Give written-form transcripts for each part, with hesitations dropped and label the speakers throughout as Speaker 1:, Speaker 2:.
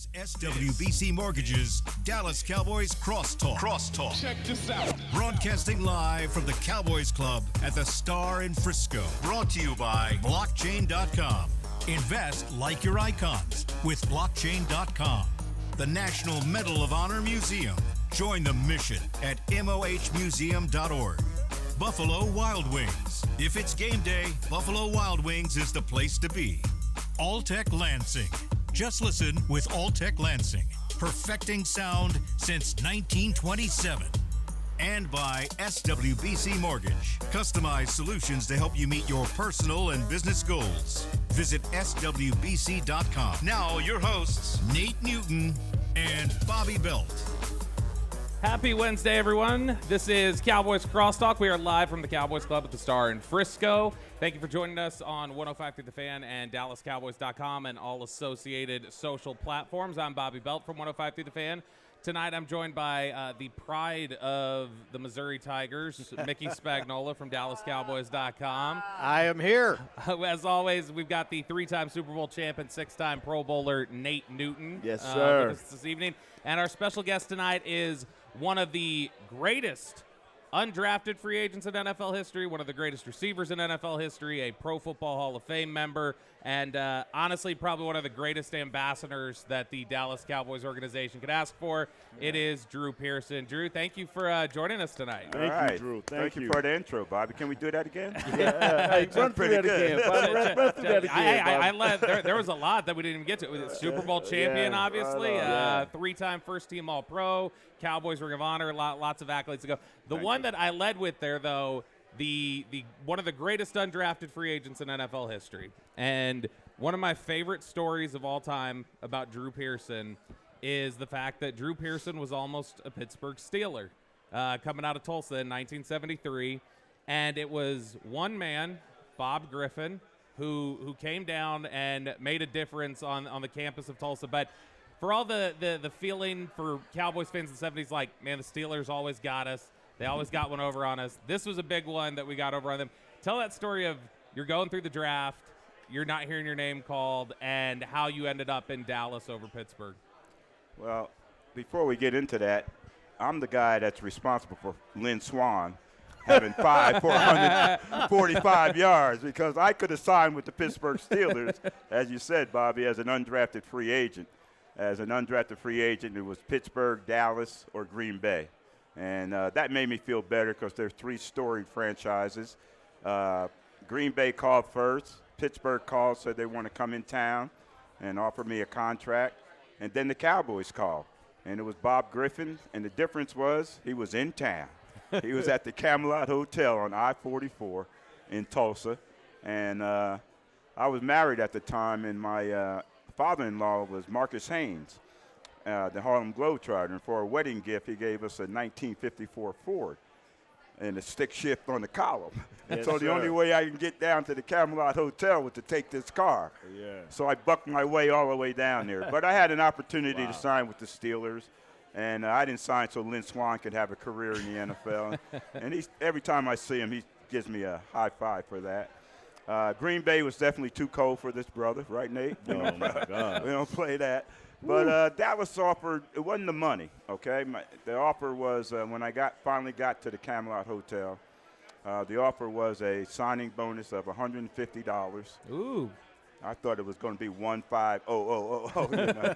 Speaker 1: is SWBC Mortgage's Dallas Cowboys Crosstalk.
Speaker 2: Check this out.
Speaker 1: Broadcasting live from the Cowboys Club at the Star in Frisco. Brought to you by Blockchain.com. Invest like your icons with Blockchain.com. The National Medal of Honor Museum. Join the mission at mohmuseum.org. Buffalo Wild Wings. If it's game day, Buffalo Wild Wings is the place to be. Alltech Lansing. Just listen with Alltech Lansing. Perfecting sound since 1927. And by SWBC Mortgage. Customized solutions to help you meet your personal and business goals. Visit SWBC.com. Now your hosts, Nate Newton and Bobby Belt.
Speaker 3: Happy Wednesday, everyone. This is Cowboys Crosstalk. We are live from the Cowboys Club at the Star in Frisco. Thank you for joining us on 105 through the Fan and DallasCowboys.com and all associated social platforms. I'm Bobby Belt from 105 through the Fan. Tonight, I'm joined by the pride of the Missouri Tigers, Mickey Spagnola from DallasCowboys.com.
Speaker 4: I am here.
Speaker 3: As always, we've got the three-time Super Bowl champ and six-time Pro Bowler Nate Newton.
Speaker 4: Yes, sir.
Speaker 3: With us this evening. And our special guest tonight is one of the greatest undrafted free agents in NFL history, one of the greatest receivers in NFL history, a Pro Football Hall of Fame member, and honestly, probably one of the greatest ambassadors that the Dallas Cowboys organization could ask for. Yeah. It is Drew Pearson. Drew, thank you for joining us tonight.
Speaker 5: Thank you, Drew. Thank you for the intro, Bobby. Can we do that again?
Speaker 4: Hey, run through that again. Run through that again.
Speaker 3: There was a lot that we didn't even get to. Super Bowl champion, obviously. Three-time first-team All-Pro. Cowboys Ring of Honor. Lots of accolades to go. The one that I led with there, though, the one of the greatest undrafted free agents in NFL history. And one of my favorite stories of all time about Drew Pearson is the fact that Drew Pearson was almost a Pittsburgh Steeler coming out of Tulsa in 1973. And it was one man, Bob Griffin, who came down and made a difference on the campus of Tulsa. But for all the feeling for Cowboys fans in the 70s, like, man, the Steelers always got us. They always got one over on us. This was a big one that we got over on them. Tell that story of you're going through the draft, you're not hearing your name called, and how you ended up in Dallas over Pittsburgh.
Speaker 5: Well, before we get into that, I'm the guy that's responsible for Lynn Swann having 445 yards, because I could have signed with the Pittsburgh Steelers, as you said, Bobby, as an undrafted free agent. As an undrafted free agent, it was Pittsburgh, Dallas, or Green Bay. And that made me feel better because there's three storied franchises. Green Bay called first. Pittsburgh called, said they want to come in town and offer me a contract. And then the Cowboys called. And it was Bob Griffin. And the difference was he was in town. He was at the Camelot Hotel on I-44 in Tulsa. And I was married at the time, and my father-in-law was Marcus Haynes, the Harlem Globetrotter, and for a wedding gift, he gave us a 1954 Ford and a stick shift on the column. Yes, so the only way I can get down to the Camelot Hotel was to take this car. Yeah. So I bucked my way all the way down there. But I had an opportunity to sign with the Steelers, and I didn't sign so Lynn Swann could have a career in the NFL. And every time I see him, he gives me a high five for that. Green Bay was definitely too cold for this brother, right, Nate?
Speaker 4: Oh, my God.
Speaker 5: We don't play that. But Dallas offered, it wasn't the money, okay? The offer was, when I finally got to the Camelot Hotel, the offer was a signing bonus of $150.
Speaker 3: Ooh.
Speaker 5: I thought it was going to be 15000. You know?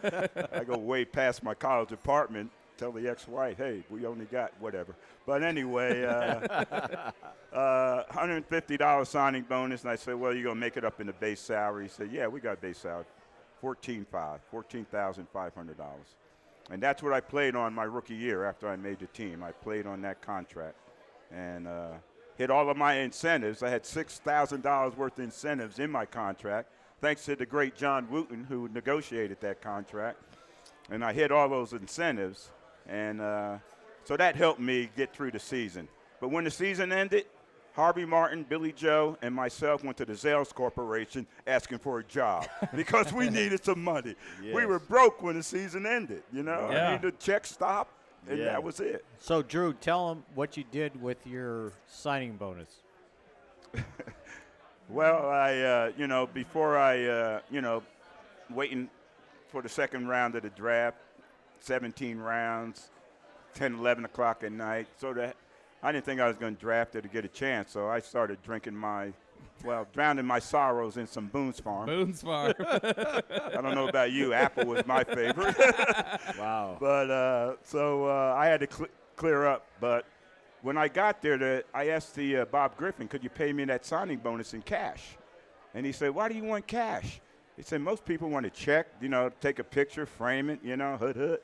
Speaker 5: I go way past my college apartment, tell the ex-wife, hey, we only got whatever. But anyway, $150 signing bonus, and I said, well, you're going to make it up in the base salary. He said, yeah, we got base salary. $14,500. And that's what I played on my rookie year after I made the team. I played on that contract and hit all of my incentives. I had $6,000 worth of incentives in my contract, thanks to the great John Wooten, who negotiated that contract. And I hit all those incentives, and so that helped me get through the season. But when the season ended, Harvey Martin, Billy Joe, and myself went to the Zales Corporation asking for a job because we needed some money. Yes. We were broke when the season ended, you know.
Speaker 3: Yeah.
Speaker 5: I mean, the check stopped, and that was it.
Speaker 4: So, Drew, tell them what you did with your signing bonus.
Speaker 5: Well, I, before I, waiting for the second round of the draft, 17 rounds, 10, 11 o'clock at night. So I didn't think I was going to draft it to get a chance, so I started drowning my sorrows in some Boone's Farm.
Speaker 3: Boone's Farm.
Speaker 5: I don't know about you. Apple was my favorite.
Speaker 4: Wow.
Speaker 5: But so I had to clear up. But when I got there, I asked Bob Griffin, could you pay me that signing bonus in cash? And he said, why do you want cash? He said, most people want to check, take a picture, frame it, hood,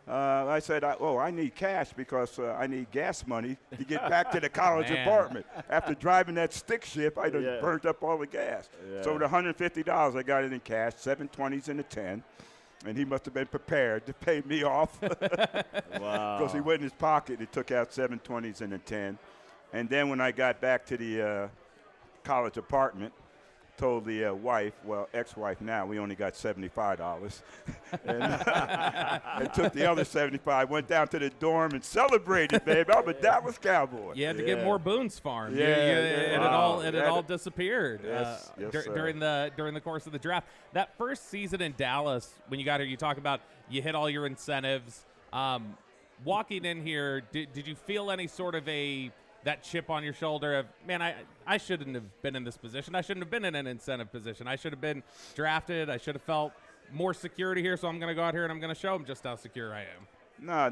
Speaker 5: I said, I need cash because I need gas money to get back to the college apartment. After driving that stick shift, I just burnt up all the gas. Yeah. So with $150, I got it in cash, 7 20s and a 10. And he must have been prepared to pay me off. Wow. Because he went in his pocket and took out 7 20s and a 10. And then when I got back to the college apartment, told the wife, ex-wife now, we only got $75. and took the other 75, went down to the dorm and celebrated, baby. I'm a Dallas Cowboy.
Speaker 3: You had to get more Boone's Farm. It all disappeared during the course of the draft. That first season in Dallas, when you got here, you talk about you hit all your incentives. Walking in here, did you feel any sort of that chip on your shoulder of, man, I shouldn't have been in this position. I shouldn't have been in an incentive position. I should have been drafted. I should have felt more security here, so I'm going to go out here and I'm going to show them just how secure I am.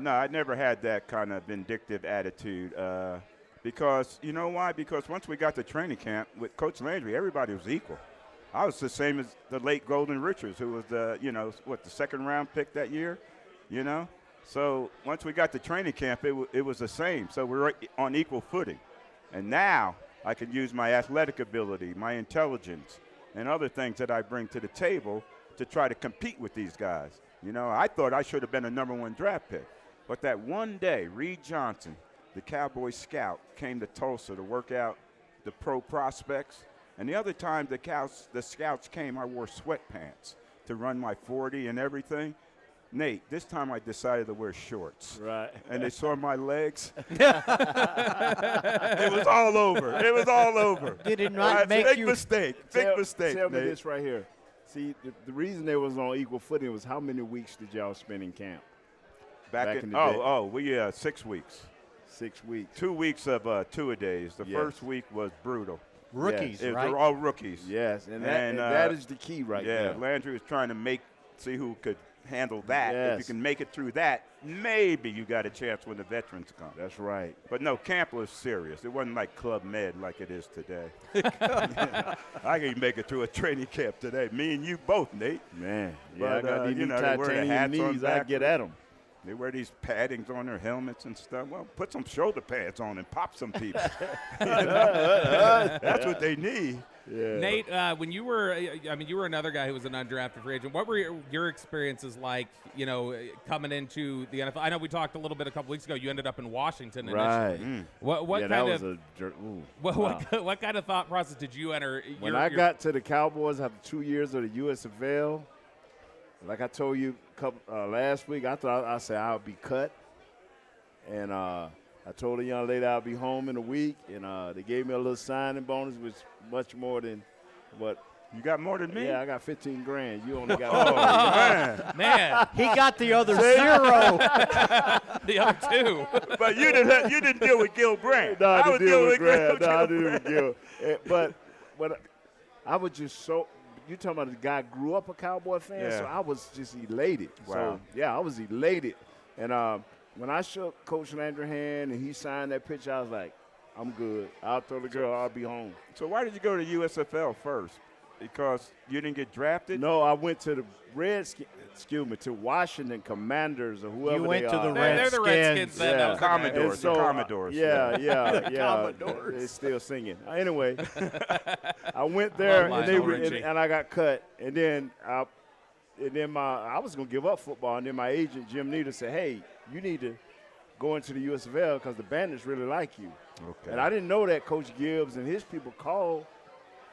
Speaker 5: No, I never had that kind of vindictive attitude because, you know why? Because once we got to training camp with Coach Landry, everybody was equal. I was the same as the late Golden Richards, who was the second-round pick that year, So once we got to training camp, it was the same. So we were on equal footing. And now I can use my athletic ability, my intelligence, and other things that I bring to the table to try to compete with these guys. I thought I should have been a number 1 draft pick. But that one day, Reed Johnson, the Cowboys scout, came to Tulsa to work out the pro prospects. And the other time the scouts came, I wore sweatpants to run my 40 and everything. Nate, this time I decided to wear shorts.
Speaker 4: Right.
Speaker 5: And they saw my legs. It was all over.
Speaker 2: Did it not make
Speaker 5: big
Speaker 2: you?
Speaker 5: Mistake. Big mistake.
Speaker 4: Tell me
Speaker 5: Nate.
Speaker 4: this right here. See, the reason they was on equal footing was how many weeks did y'all spend in camp?
Speaker 5: Back in the day. We 6 weeks.
Speaker 4: 6 weeks.
Speaker 5: 2 weeks of two-a-days. The first week was brutal.
Speaker 2: Rookies, right?
Speaker 5: They're all rookies.
Speaker 4: Yes, and that is the key right now.
Speaker 5: Yeah, Landry was trying to see who could handle that.
Speaker 4: Yes.
Speaker 5: If you can make it through that, maybe you got a chance when the veterans come.
Speaker 4: That's right.
Speaker 5: But no, camp was serious. It wasn't like Club Med like it is today. I can make it through a training camp today. Me and you both, Nate.
Speaker 4: Man,
Speaker 5: but,
Speaker 4: I got these new titanium knees. I get at them.
Speaker 5: They wear these paddings on their helmets and stuff. Well, put some shoulder pads on and pop some people. That's what they need.
Speaker 3: Yeah. Nate, when you were another guy who was an undrafted free agent. What were your experiences like, coming into the NFL? I know we talked a little bit a couple weeks ago. You ended up in Washington initially.
Speaker 4: Right.
Speaker 3: What kind of thought process did you enter?
Speaker 4: When I got to the Cowboys after 2 years of the USFL, like I told you last week, I said I'll be cut. And I told the young lady I'll be home in a week, and they gave me a little signing bonus, which much more than what.
Speaker 5: You got more than me?
Speaker 4: Yeah, I got $15,000. You only got
Speaker 3: man.
Speaker 2: He got the other 0.
Speaker 3: The other 2.
Speaker 5: But you didn't deal with Gil Brandt.
Speaker 4: No, I didn't deal with Grant. No, I didn't deal with Gil. But I was just so. You talking about the guy grew up a Cowboy fan, so I was just elated.
Speaker 5: Wow.
Speaker 4: So I was elated. And when I shook Coach Landry's hand and he signed that picture, I was like, I'm good. I'll throw the girl. I'll be home.
Speaker 5: So why did you go to USFL first? Because you didn't get drafted?
Speaker 4: No, I went to the to Washington Commanders or whoever
Speaker 2: you went
Speaker 4: they
Speaker 2: to
Speaker 4: are.
Speaker 2: the Redskins.
Speaker 3: They're the Redskins.
Speaker 5: Yeah. Commodores.
Speaker 4: So,
Speaker 5: the Commodores.
Speaker 4: Yeah.
Speaker 2: Commodores.
Speaker 4: They're still singing. Anyway, I went there and I got cut. And then I was going to give up football. And then my agent, Jim Needle, said, hey, you need to go into the USFL because the Bandits really like you.
Speaker 5: Okay.
Speaker 4: And I didn't know that Coach Gibbs and his people called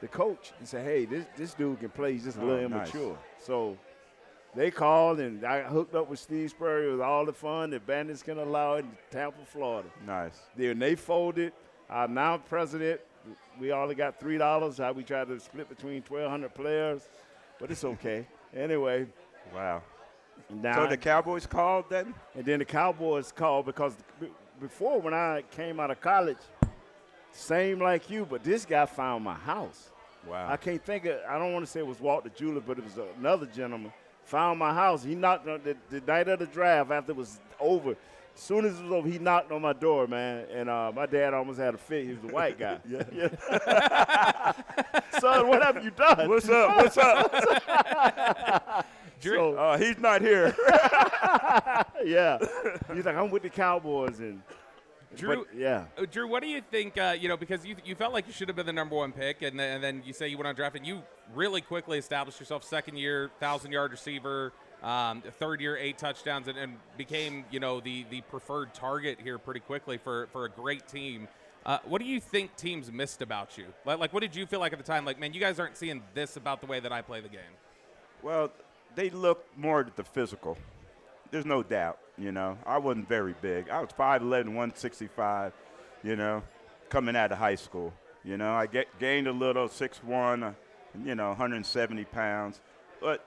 Speaker 4: the coach and said, hey, this dude can play. He's just a little immature.
Speaker 5: Nice.
Speaker 4: So they called, and I hooked up with Steve Spurrier. It was all the fun the Bandits can allow in Tampa, Florida.
Speaker 5: Nice.
Speaker 4: Then they folded. Our now president, we only got $3. We tried to split between 1,200 players, but it's okay. Anyway,
Speaker 5: Wow.
Speaker 4: Now,
Speaker 5: So the Cowboys called then?
Speaker 4: and then the Cowboys called because before when I came out of college, same like you, but this guy found my house.
Speaker 5: Wow.
Speaker 4: I can't think of, I don't want to say it was Walter Julie, but it was another gentleman. Found my house. He knocked on the night of the draft after it was over. As soon as it was over, he knocked on my door, man. And my dad almost had a fit. He was a white guy. Yeah. Son, what have you done?
Speaker 5: What's up? What's up?
Speaker 4: So,
Speaker 5: He's not here.
Speaker 4: yeah. He's like, I'm with the Cowboys. And
Speaker 3: Drew,
Speaker 4: but, yeah.
Speaker 3: Drew, what do you think, because you felt like you should have been the number one pick, and then you say you went on draft, and you really quickly established yourself second year, 1,000-yard receiver, third year, 8 touchdowns, and became, the preferred target here pretty quickly for a great team. What do you think teams missed about you? Like, what did you feel like at the time? Like, man, you guys aren't seeing this about the way that I play the game.
Speaker 5: Well, they look more at the physical. There's no doubt, I wasn't very big. I was 5'11", 165, coming out of high school. I gained a little, 6'1", 170 pounds. But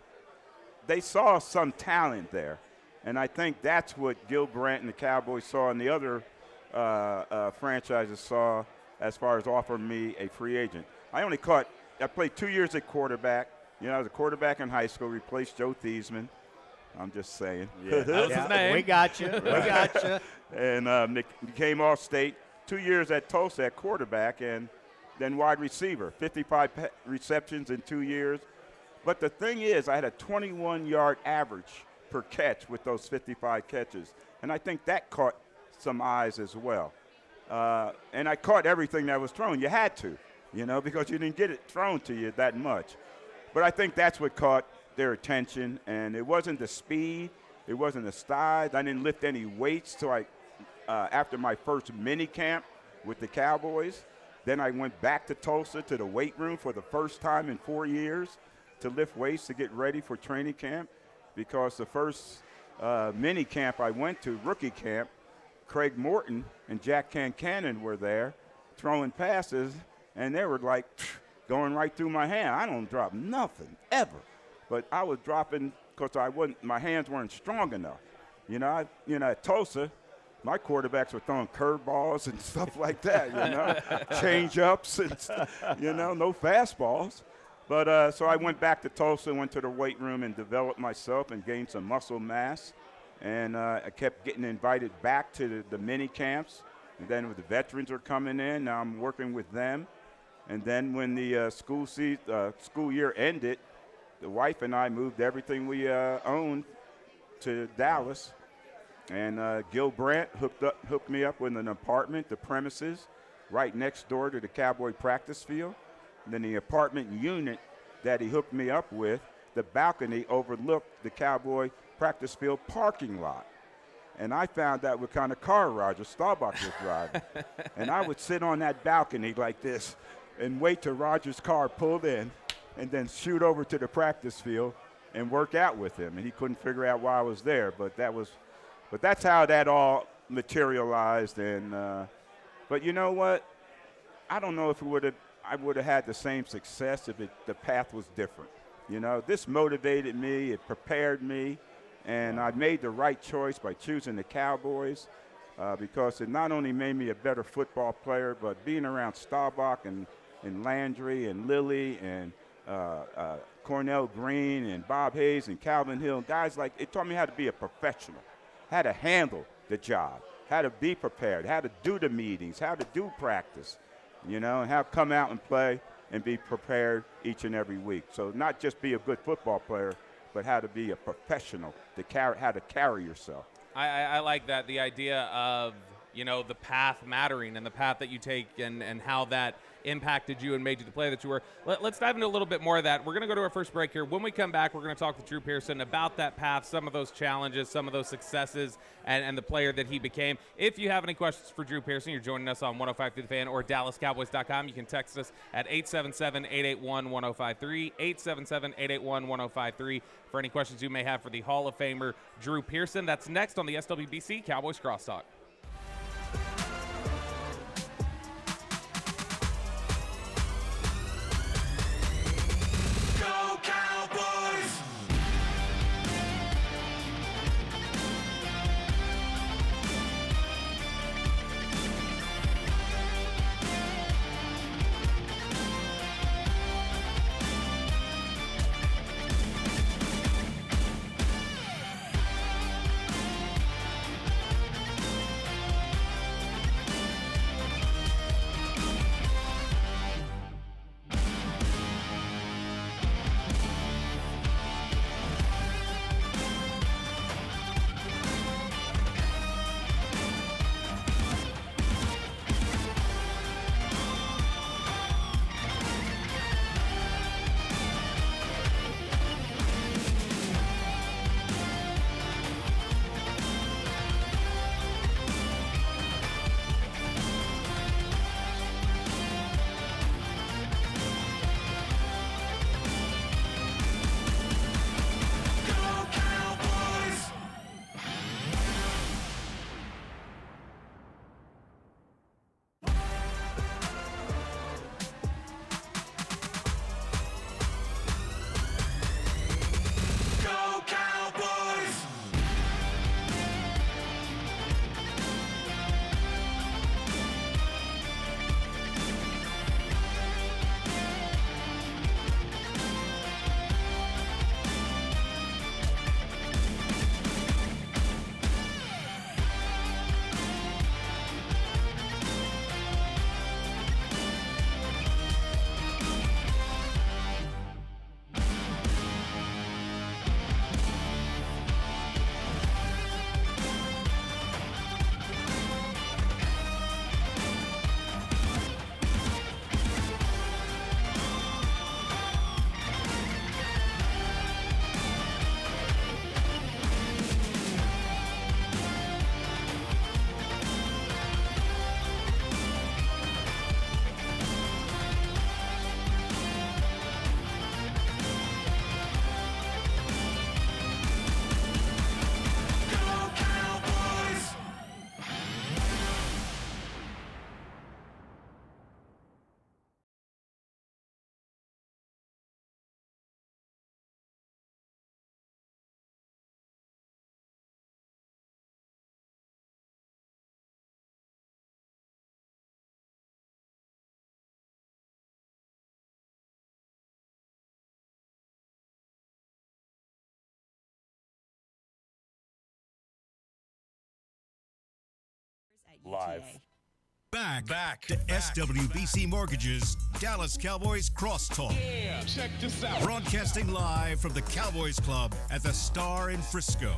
Speaker 5: they saw some talent there. And I think that's what Gil Brandt and the Cowboys saw and the other franchises saw as far as offering me a free agent. I played 2 years at quarterback. I was a quarterback in high school, replaced Joe Thiesman. I'm just saying.
Speaker 3: Yeah, that was his name.
Speaker 2: We got you.
Speaker 5: And became All-State. 2 years at Tulsa at quarterback and then wide receiver. 55 receptions in 2 years. But the thing is, I had a 21-yard average per catch with those 55 catches. And I think that caught some eyes as well. And I caught everything that was thrown. You had to, because you didn't get it thrown to you that much. But I think that's what caught their attention, and it wasn't the speed, it wasn't the size. I didn't lift any weights till after my first mini camp with the Cowboys. Then I went back to Tulsa to the weight room for the first time in 4 years to lift weights to get ready for training camp, because the first mini camp I went to, rookie camp, Craig Morton and Jack Cancannon were there throwing passes, and they were like going right through my hand. I don't drop nothing ever. But I was dropping because my hands weren't strong enough. At Tulsa, my quarterbacks were throwing curveballs and stuff like that, change-ups and, no fastballs. But so I went back to Tulsa, went to the weight room and developed myself and gained some muscle mass. And I kept getting invited back to the mini camps. And then the veterans are coming in, now I'm working with them. And then when the school year ended, the wife and I moved everything we owned to Dallas, and Gil Brandt hooked me up with an apartment, the premises, right next door to the Cowboy practice field. And then the apartment unit that he hooked me up with, the balcony overlooked the Cowboy practice field parking lot. And I found out what kind of car Roger Staubach was driving. And I would sit on that balcony like this and wait till Roger's car pulled in, and then shoot over to the practice field and work out with him. And he couldn't figure out why I was there, but that's how that all materialized. And but you know what? I don't know if I would have had the same success if the path was different. This motivated me, it prepared me, and I made the right choice by choosing the Cowboys because it not only made me a better football player, but being around Staubach and Landry and Lilly and Cornell Green and Bob Hayes and Calvin Hill, guys like it taught me how to be a professional, how to handle the job, how to be prepared, how to do the meetings, how to do practice, and how to come out and play and be prepared each and every week. So not just be a good football player, but how to be a professional, how to carry yourself.
Speaker 3: I like that, the idea of, the path mattering and the path that you take and how that impacted you and made you the player that you were. Let's dive into a little bit more of that. We're going to go to our first break here. When we come back, we're going to talk with Drew Pearson about that path, some of those challenges, some of those successes, and the player that he became. If you have any questions for Drew Pearson, you're joining us on 105 through the Fan or DallasCowboys.com. You can text us at 877-881-1053, 877-881-1053 for any questions you may have for the Hall of Famer Drew Pearson. That's next on the SWBC Cowboys Crosstalk.
Speaker 6: Live.
Speaker 1: Back to SWBC Mortgage's Dallas Cowboys Crosstalk.
Speaker 6: Yeah, check this out.
Speaker 1: Broadcasting live from the Cowboys Club at the Star in Frisco.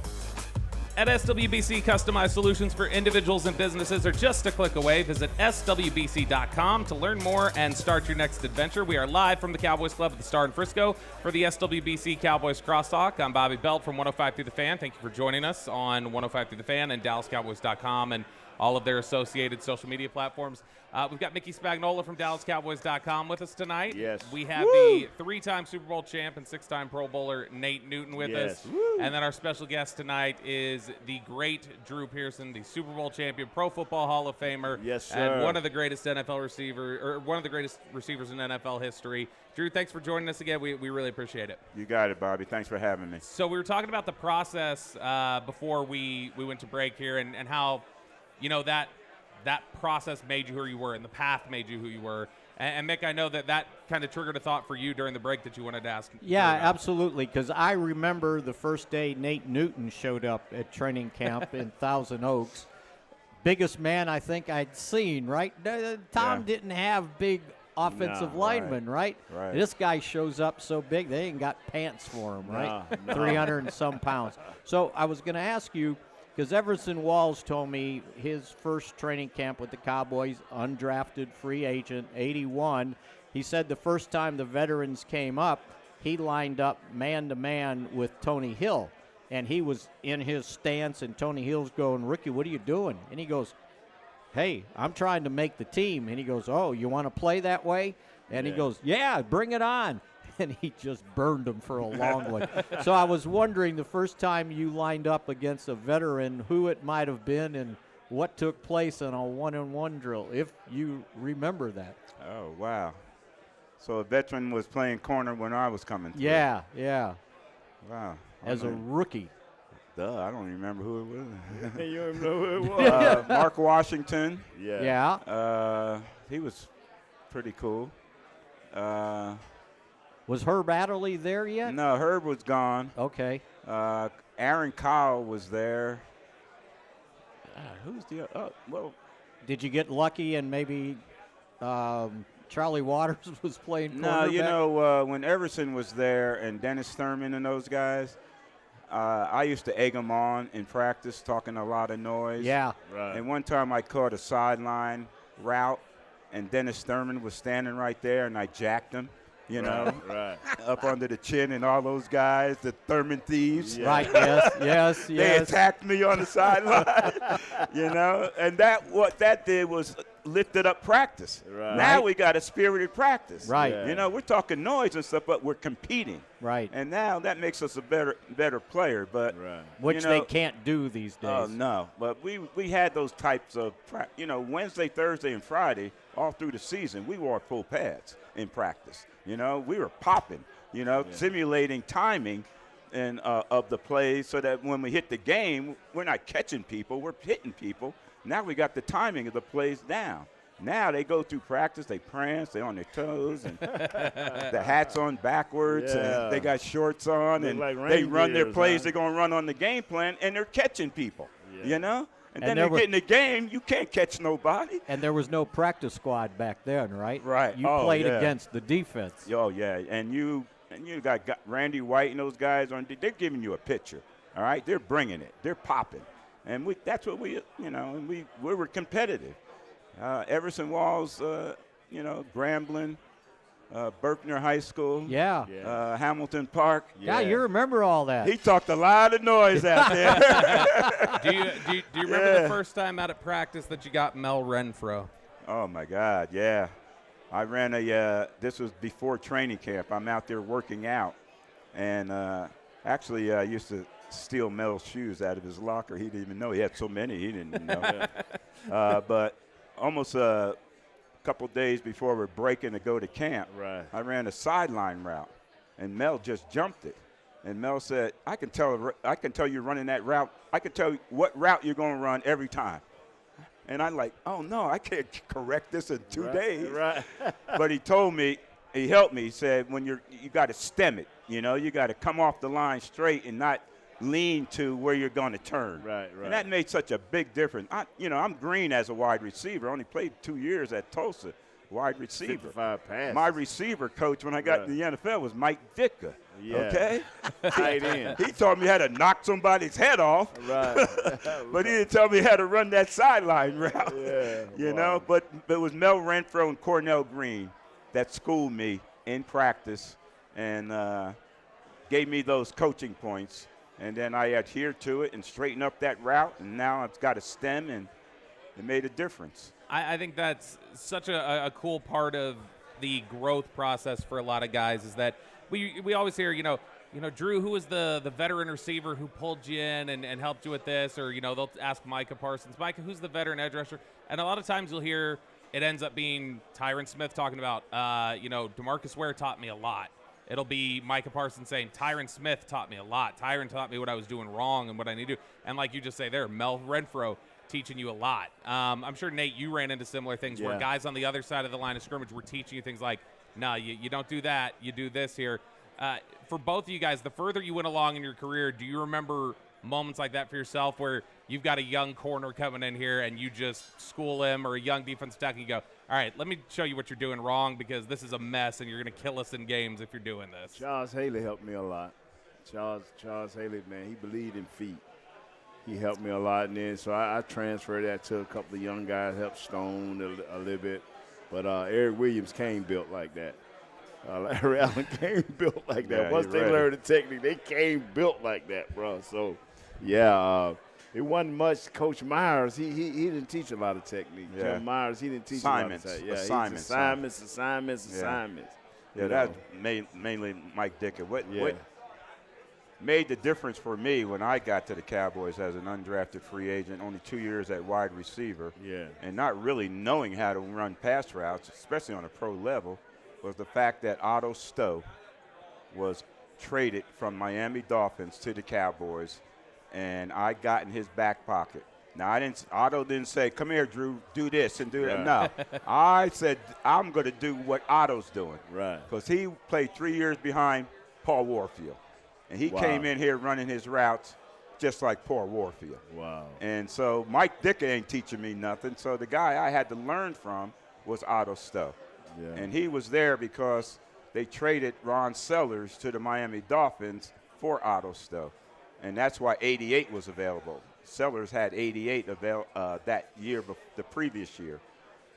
Speaker 3: At SWBC, customized solutions for individuals and businesses are just a click away. Visit SWBC.com to learn more and start your next adventure. We are live from the Cowboys Club at the Star in Frisco for the SWBC Cowboys Crosstalk. I'm Bobby Belt from 105 Through the Fan. Thank you for joining us on 105 Through the Fan and DallasCowboys.com and all of their associated social media platforms. We've got Mickey Spagnola from DallasCowboys.com with us tonight.
Speaker 4: Yes.
Speaker 3: We have the 3-time Super Bowl champ and 6-time Pro Bowler Nate Newton with us. And then our special guest tonight is the great Drew Pearson, the Super Bowl champion, Pro Football Hall of Famer.
Speaker 4: Yes, sir.
Speaker 3: And one of the greatest one of the greatest receivers in NFL history. Drew, thanks for joining us again. We really appreciate it.
Speaker 5: You got it, Bobby. Thanks for having me.
Speaker 3: So we were talking about the process before we went to break here and how, that process made you who you were and the path made you who you were. And Mick, I know that kind of triggered a thought for you during the break that you wanted to ask.
Speaker 2: Yeah, absolutely, because I remember the first day Nate Newton showed up at training camp in Thousand Oaks. Biggest man I think I'd seen, right? Tom didn't have big offensive linemen, right? This guy shows up so big, they ain't got pants for him, right? 300 and some pounds. So I was going to ask you, because Everson Walls told me his first training camp with the Cowboys, undrafted free agent, 81, he said the first time the veterans came up, he lined up man-to-man with Tony Hill. And he was in his stance, and Tony Hill's going, "Rookie, what are you doing?" And he goes, "Hey, I'm trying to make the team." And he goes, "Oh, you want to play that way?" And he goes, "Yeah, bring it on." And he just burned him for a long way. So I was wondering, the first time you lined up against a veteran, who it might have been and what took place in a one-on-one drill, if you remember that.
Speaker 5: Oh, wow. So a veteran was playing corner when I was coming through.
Speaker 2: Yeah.
Speaker 5: Wow.
Speaker 2: As a rookie.
Speaker 5: I don't remember who it was.
Speaker 4: You don't know who it was.
Speaker 5: Mark Washington.
Speaker 2: Yeah.
Speaker 5: He was pretty cool.
Speaker 2: Was Herb Adderley there yet?
Speaker 5: No, Herb was gone.
Speaker 2: Okay.
Speaker 5: Aaron Kyle was there. Who's the other? Well,
Speaker 2: did you get lucky and maybe Charlie Waters was playing
Speaker 5: no,
Speaker 2: quarterback?
Speaker 5: when Everson was there and Dennis Thurman and those guys, I used to egg them on in practice, talking a lot of noise.
Speaker 2: Yeah.
Speaker 4: Right.
Speaker 5: And one time I caught a sideline route, and Dennis Thurman was standing right there, and I jacked him.
Speaker 4: Right.
Speaker 5: Up under the chin, and all those guys, the Thurman thieves.
Speaker 4: Yeah.
Speaker 2: Right, yes.
Speaker 5: They attacked me on the sideline, and what that did was lifted up practice.
Speaker 4: Right.
Speaker 5: Now we got a spirited practice.
Speaker 2: Right.
Speaker 4: Yeah.
Speaker 5: We're talking noise and stuff, but we're competing.
Speaker 2: Right.
Speaker 5: And now that makes us a better player. But
Speaker 2: Which they can't do these days.
Speaker 5: Oh, no. But we had those types of, Wednesday, Thursday, and Friday, all through the season, we wore full pads in practice. We were popping, simulating timing and of the plays so that when we hit the game, we're not catching people, we're hitting people. Now we got the timing of the plays down. Now they go through practice, they prance, they're on their toes, and the hat's on backwards, and they got shorts on, and
Speaker 4: like
Speaker 5: they run their
Speaker 4: reindeers,
Speaker 5: plays
Speaker 4: huh?
Speaker 5: they're going to run on the game plan, and they're catching people, And then
Speaker 2: there
Speaker 5: they get in the game, you can't catch nobody.
Speaker 2: And there was no practice squad back then, right?
Speaker 5: Right.
Speaker 2: You played against the defense.
Speaker 5: Oh, yeah. And you got Randy White and those guys on. They're giving you a picture, all right? They're bringing it. They're popping. And that's what we were competitive. Everson Walls, Grambling, Berkner High School.
Speaker 2: Yeah.
Speaker 5: Hamilton Park.
Speaker 2: Yeah, you remember all that.
Speaker 5: He talked a lot of noise out there.
Speaker 3: Do you remember the first time out at practice that you got Mel Renfro?
Speaker 5: Oh, my God, yeah. I ran this was before training camp. I'm out there working out. And actually, I used to steal Mel's shoes out of his locker. He didn't even know. He had so many, he didn't even know. But almost a couple days before we're breaking to go to camp, I ran a sideline route, and Mel just jumped it. And Mel said, I can tell you running that route. I can tell you what route you're going to run every time. And I'm like, oh, no, I can't correct this in 2 days.
Speaker 4: Right.
Speaker 5: But he told me, he helped me. He said, when you got to stem it, you got to come off the line straight and not lean to where you're going to turn.
Speaker 4: Right.
Speaker 5: And that made such a big difference. I'm green as a wide receiver. I only played 2 years at Tulsa, wide receiver.
Speaker 4: 55 passes.
Speaker 5: My receiver coach when I got in the NFL was Mike Ditka.
Speaker 4: Yeah.
Speaker 5: Okay?
Speaker 4: Tight end.
Speaker 5: He taught me how to knock somebody's head off.
Speaker 4: Right.
Speaker 5: But he didn't tell me how to run that sideline route.
Speaker 4: Yeah.
Speaker 5: You know, but it was Mel Renfro and Cornell Green that schooled me in practice and gave me those coaching points. And then I adhered to it and straightened up that route, and now I've got a stem, and it made a difference.
Speaker 3: I think that's such a cool part of the growth process for a lot of guys is that we always hear, Drew, who was the veteran receiver who pulled you in and helped you with this? Or, they'll ask Micah Parsons, Micah, who's the veteran edge rusher? And a lot of times you'll hear it ends up being Tyron Smith talking about, DeMarcus Ware taught me a lot. It'll be Micah Parsons saying, Tyron Smith taught me a lot. Tyron taught me what I was doing wrong and what I need to do. And like you just say there, Mel Renfro teaching you a lot. I'm sure, Nate, you ran into similar things where guys on the other side of the line of scrimmage were teaching you things like, no, you don't do that. You do this here. For both of you guys, the further you went along in your career, do you remember moments like that for yourself where you've got a young corner coming in here and you just school him, or a young defensive tackle, you go, all right, let me show you what you're doing wrong because this is a mess and you're going to kill us in games if you're doing this?
Speaker 4: Charles Haley helped me a lot. Charles Haley, man, he believed in feet. He helped me a lot, and then so I transferred that to a couple of young guys, helped Stone a little bit. But Eric Williams came built like that. Larry Allen came built like that.
Speaker 5: Yeah,
Speaker 4: Once they learned the technique, they came built like that, bro. So, it wasn't much. Coach Myers, he didn't teach a lot of technique.
Speaker 5: Yeah.
Speaker 4: Coach Myers, he didn't teach
Speaker 5: Assignments.
Speaker 4: a lot of technique.
Speaker 5: Assignments.
Speaker 4: Assignments.
Speaker 5: Yeah, that's mainly Mike Ditka. What made the difference for me when I got to the Cowboys as an undrafted free agent, only 2 years at wide receiver, and not really knowing how to run pass routes, especially on a pro level, was the fact that Otto Stowe was traded from Miami Dolphins to the Cowboys, and I got in his back pocket. Now, Otto didn't say, come here, Drew, do this and do that. No. I said, I'm going to do what Otto's doing.
Speaker 4: Right.
Speaker 5: Because he played 3 years behind Paul Warfield. And he came in here running his routes just like Paul Warfield.
Speaker 4: Wow.
Speaker 5: And so Mike Ditka ain't teaching me nothing. So the guy I had to learn from was Otto Stowe. Yeah. And he was there because they traded Ron Sellers to the Miami Dolphins for Otto Stowe. And that's why 88 was available. Sellers had 88 that year, the previous year.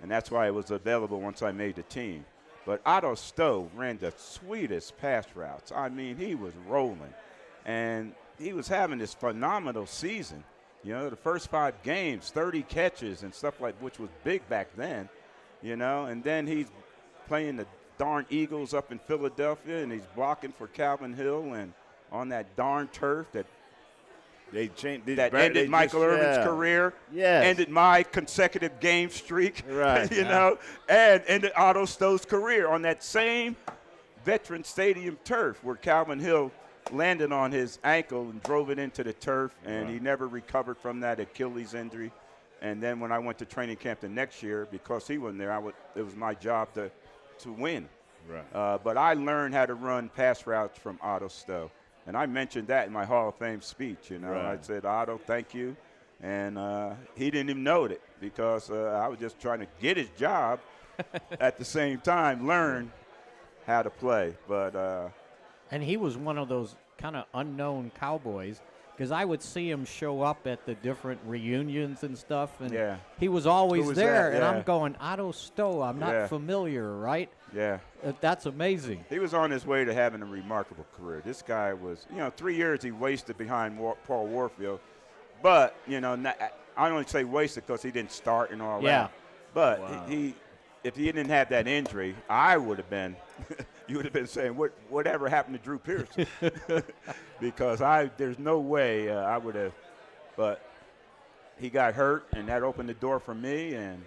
Speaker 5: And that's why it was available once I made the team. But Otto Stowe ran the sweetest pass routes. I mean, he was rolling. And he was having this phenomenal season. The first 5 games, 30 catches and stuff like, which was big back then, And then he's playing the darn Eagles up in Philadelphia, and he's blocking for Calvin Hill and on that darn turf that ended Michael Irvin's career, ended my consecutive game streak, and ended Otto Stowe's career on that same Veterans Stadium turf where Calvin Hill landed on his ankle and drove it into the turf, and he never recovered from that Achilles injury. And then when I went to training camp the next year, because he wasn't there, it was my job to win. Right. But I learned how to run pass routes from Otto Stowe. And I mentioned that in my Hall of Fame speech, I said, Otto, thank you. And he didn't even know it because I was just trying to get his job at the same time, learn how to play.
Speaker 2: And he was one of those kind of unknown Cowboys because I would see him show up at the different reunions and stuff, and he was always there. And I'm going, Otto Stowe, I'm not familiar, right?
Speaker 5: Yeah.
Speaker 2: That's amazing.
Speaker 5: He was on his way to having a remarkable career. This guy was, 3 years he wasted behind Paul Warfield. But, I only say wasted because he didn't start and all that. But if he didn't have that injury, I would have been, you would have been saying, whatever happened to Drew Pearson? Because there's no way I would have. But he got hurt, and that opened the door for me, and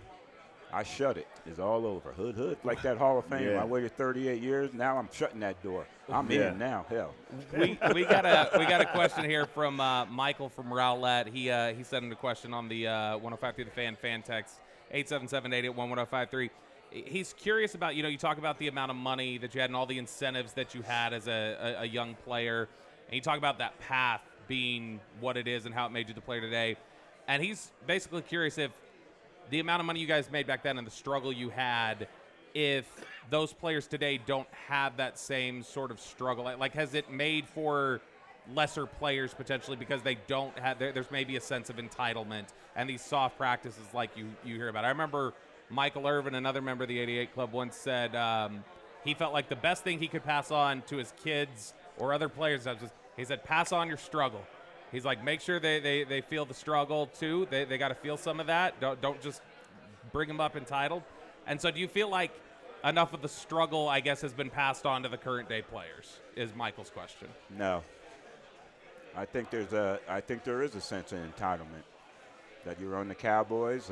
Speaker 5: I shut it. It's all over. Hood. Like that Hall of Fame. I waited 38 years. Now I'm shutting that door. I'm in now. Hell.
Speaker 3: We got a question here from Michael from Rowlett. He sent in a question on the 1053 The Fan text 877-881-1053. He's curious about, you talk about the amount of money that you had and all the incentives that you had as a young player, and you talk about that path being what it is and how it made you the player today. And he's basically curious if the amount of money you guys made back then and the struggle you had, if those players today don't have that same sort of struggle. Like, has it made for lesser players potentially because they don't have, there's maybe a sense of entitlement and these soft practices like you hear about? I remember Michael Irvin, another member of the 88 Club, once said he felt like the best thing he could pass on to his kids or other players, he said, pass on your struggle. He's like, make sure they feel the struggle too. They got to feel some of that. Don't just bring them up entitled. And so do you feel like enough of the struggle, I guess, has been passed on to the current day players, is Michael's question?
Speaker 5: No. I think there is a sense of entitlement that you're on the Cowboys.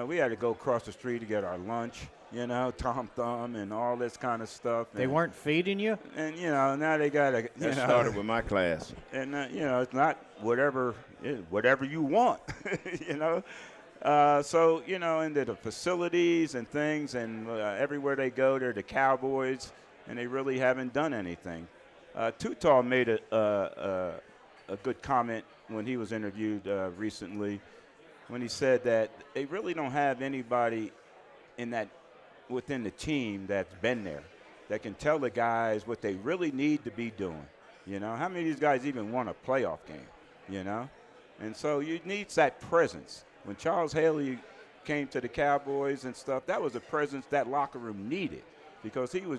Speaker 5: We had to go across the street to get our lunch, Tom Thumb and all this kind of stuff.
Speaker 2: They weren't feeding you?
Speaker 5: And, now they got to,
Speaker 4: That started with my class.
Speaker 5: And, it's not whatever you want, So, into the facilities and things, and everywhere they go, they're the Cowboys, and they really haven't done anything. Tutal made a good comment when he was interviewed recently, when he said that they really don't have anybody within the team that's been there that can tell the guys what they really need to be doing. How many of these guys even won a playoff game? And so you need that presence. When Charles Haley came to the Cowboys and stuff, that was a presence that locker room needed, because he was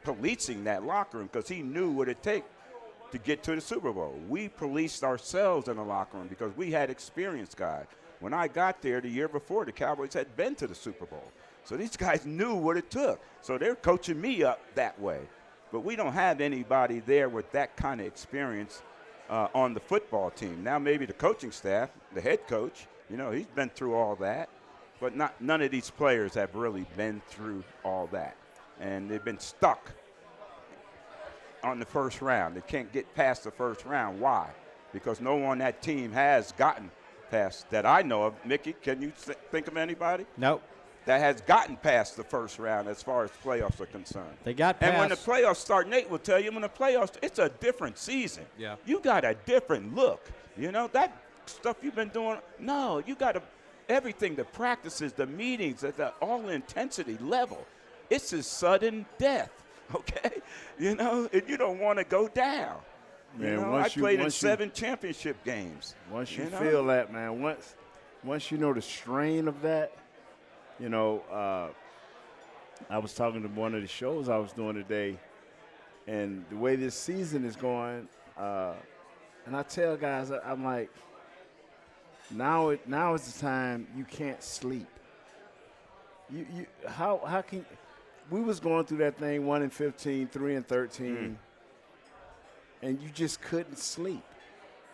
Speaker 5: policing that locker room because he knew what it takes to get to the Super Bowl. We policed ourselves in the locker room because we had experienced guys. When I got there the year before, the Cowboys had been to the Super Bowl. So these guys knew what it took. So they're coaching me up that way. But we don't have anybody there with that kind of experience on the football team. Now maybe the coaching staff, the head coach, he's been through all that. But none of these players have really been through all that. And they've been stuck on the first round. They can't get past the first round. Why? Because no one on that team has gotten past, that I know of. Mickey, can you think of anybody?
Speaker 2: Nope.
Speaker 5: That has gotten past the first round as far as playoffs are concerned.
Speaker 2: They got past.
Speaker 5: And when the playoffs start, Nate will tell you, when the playoffs, it's a different season.
Speaker 3: Yeah.
Speaker 5: You got a different look. That stuff you've been doing, no, you got everything, the practices, the meetings at the all-intensity level. It's a sudden death, okay? And you don't want to go down.
Speaker 4: Man,
Speaker 5: I played in 7 championship games.
Speaker 4: Once you feel that, man, once you know the strain of that, I was talking to one of the shows I was doing today, and the way this season is going, and I tell guys, I'm like, now is the time you can't sleep. How can we was going through that thing 1-15, 3-13, and you just couldn't sleep.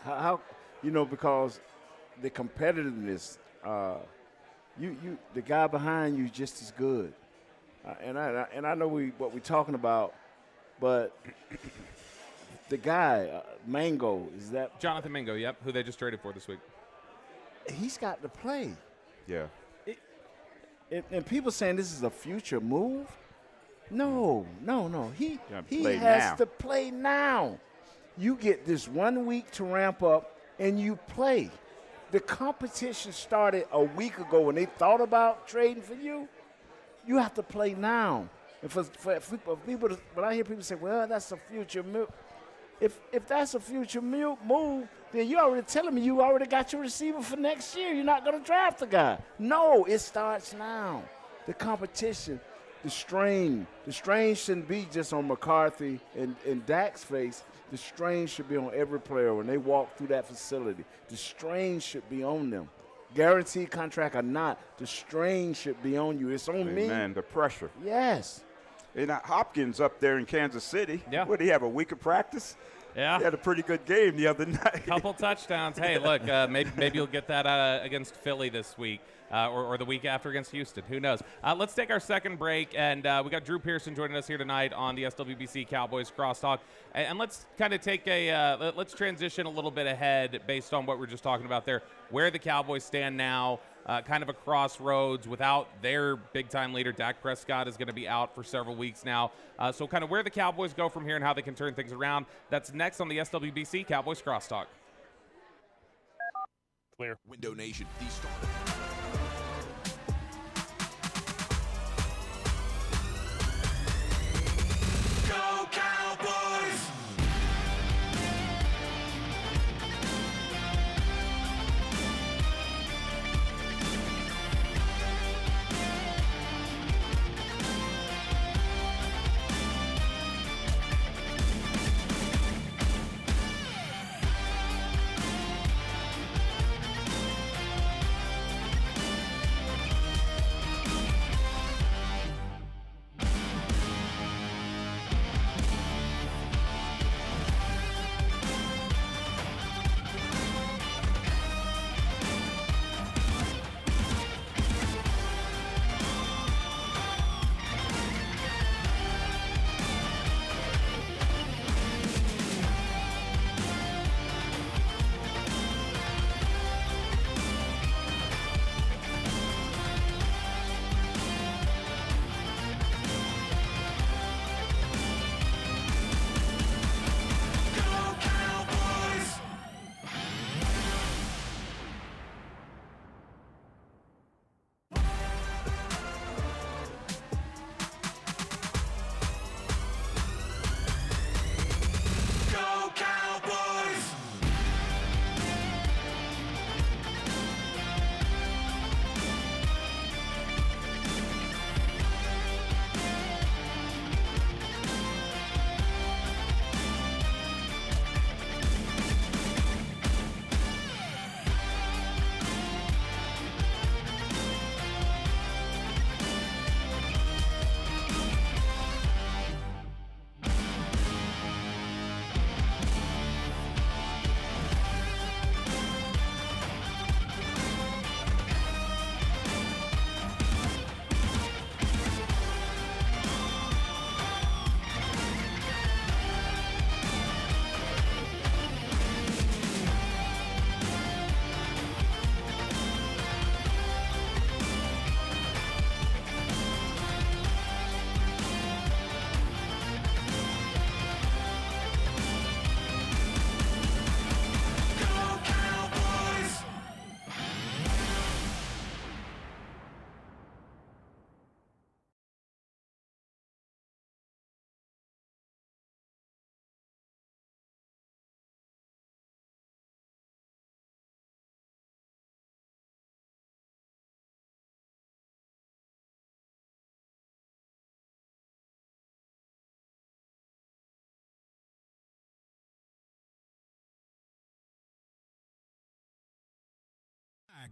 Speaker 4: How because the competitiveness, the guy behind you is just as good, and I know what we're talking about, but the guy Mango, is that
Speaker 3: Jonathan Mingo? Yep, who they just traded for this week.
Speaker 4: He's got to play.
Speaker 5: Yeah.
Speaker 4: And people saying this is a future move. No. He has to play now. You get this 1 week to ramp up, and you play. The competition started a week ago when they thought about trading for you. You have to play now. And for people, when I hear people say, "Well, that's a future move," if that's a future move, then you're already telling me you already got your receiver for next year. You're not going to draft the guy. No, it starts now. The competition, the strain shouldn't be just on McCarthy and Dak's face. The strain should be on every player when they walk through that facility. The strain should be on them. Guaranteed contract or not, the strain should be on you. It's on me.
Speaker 5: Man, the pressure.
Speaker 4: Yes.
Speaker 5: And Hopkins up there in Kansas City,
Speaker 3: yeah.
Speaker 5: What, did he have a week of practice?
Speaker 3: Yeah.
Speaker 5: He had a pretty good game the other night.
Speaker 3: Couple touchdowns. Hey, look, maybe you'll get that against Philly this week or the week after against Houston. Who knows? Let's take our second break, and we got Drew Pearson joining us here tonight on the SWBC Cowboys Crosstalk. And let's kind of take let's transition a little bit ahead based on what we're just talking about there, where the Cowboys stand now. kind of a crossroads. Without their big-time leader, Dak Prescott is going to be out for several weeks now. So kind of where the Cowboys go from here and how they can turn things around. That's next on the SWBC Cowboys Crosstalk.
Speaker 6: Clear.
Speaker 7: Window Nation, the starter.
Speaker 1: Go Cowboys!